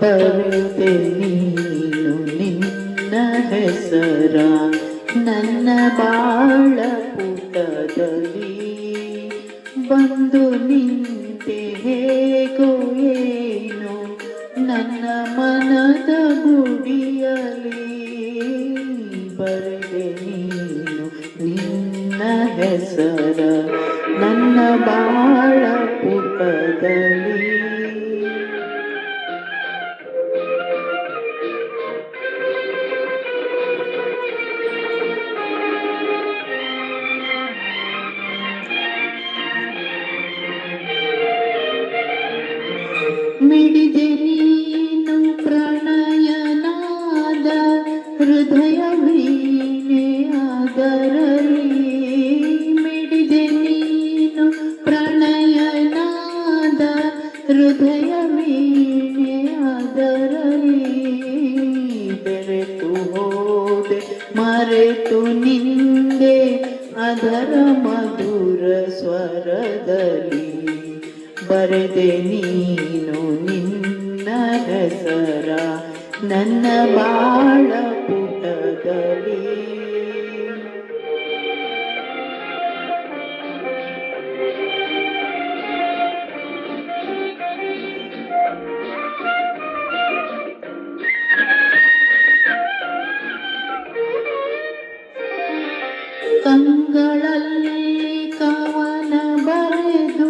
ಬರೆದೆ ನೀನು ನಿನ್ನ ಹೆಸರ ನನ್ನ ಬಾಳ ಪುಟದಲ್ಲಿ ಬಂದು ನಿಂತೆ ಹೇಗೋ ಏನು ನನ್ನ ಮನದ ಗುಡಿಯಲಿ ಬರೆದೆ ನೀನು ನಿನ್ನ ಹೆಸರ ನನ್ನ ಬಾಳ ಪುಟದಲ್ಲಿ. ಮಿಡಿದೆ ನೀನು ಪ್ರಣಯನಾದ ಹೃದಯ ವೀಣೆ ಅದರಲ್ಲಿ ಮಿಡಿದೆ ನೀನು ಪ್ರಣಯನಾದ ಹೃದಯ ವೀಣೆ ಅದರಲ್ಲಿ ಬೆರೆತು ಹೋದೆ ಮರೆತು ನಿಂದೆ ಅದರ ಮಧುರ ಸ್ವರದಲ್ಲಿ ಬರೆದೆ ನೀನು ನಿನ್ನ ಹೆಸರ ನನ್ನ ಬಾಳ ಪುಟದಲ್ಲಿ. ಕಂಗಳಲ್ಲಿ ಕವನ ಬರೆದು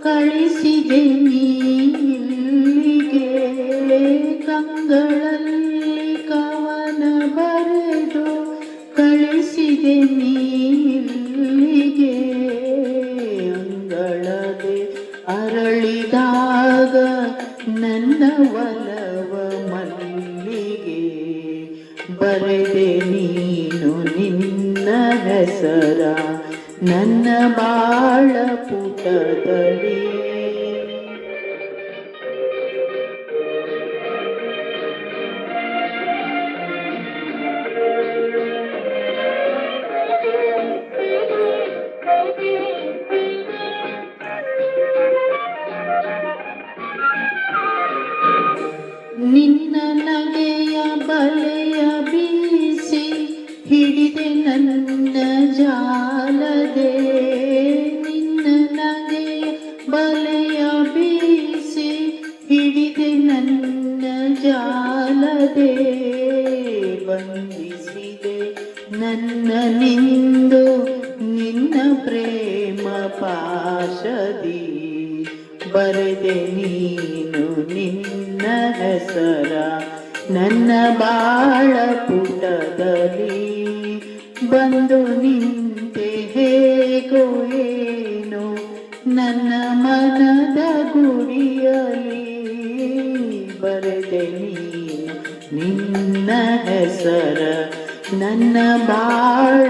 ಕಳಿಸಿದೆ ನೀಗೆ ಕಂಗಳಲ್ಲಿ ಕವನ ಬರೆದು ಕಳಿಸಿದೆ ನೀಗೆ ಅಂಗಳದೆ ಅರಳಿದಾಗ ನನ್ನ ಒಲವ ಮಲ್ಲಿಗೆ ಬರೆದೆ ನೀನು ನಿನ್ನ ಹೆಸರ ನನ್ನ ಬಾಳ ಪುಟದಲ್ಲಿ. ನಿನ್ನ ನಗೆಯ ಬಲೆಯ ಬೀಸಿ ಹಿಡಿದೆ ನನ್ನ ಜಾಲದೆ ನಿನ್ನ ನಗೆಯ ಬಲೆಯ ಬೀಸಿ ಹಿಡಿದೆ ನನ್ನ ಜಾಲದೆ ಬಂಧಿಸಿದೆ ನನ್ನ ನಿಂದು ನಿನ್ನ ಪ್ರೇಮ ಪಾಶದಿ ಬರೆದೆ ನೀನು ನಿನ್ನ ಹೆಸರ ನನ್ನ ಬಾಳ ಪುಟದಲ್ಲಿ ಬಂದು ನಿಂತೆ ಹೇಗೋ ಏನು ನನ್ನ ಮನದ ಗುಡಿಯಲಿ ಬರೆದೆ ನೀನು ನಿನ್ನ ಹೆಸರ ನನ್ನ ಬಾಳ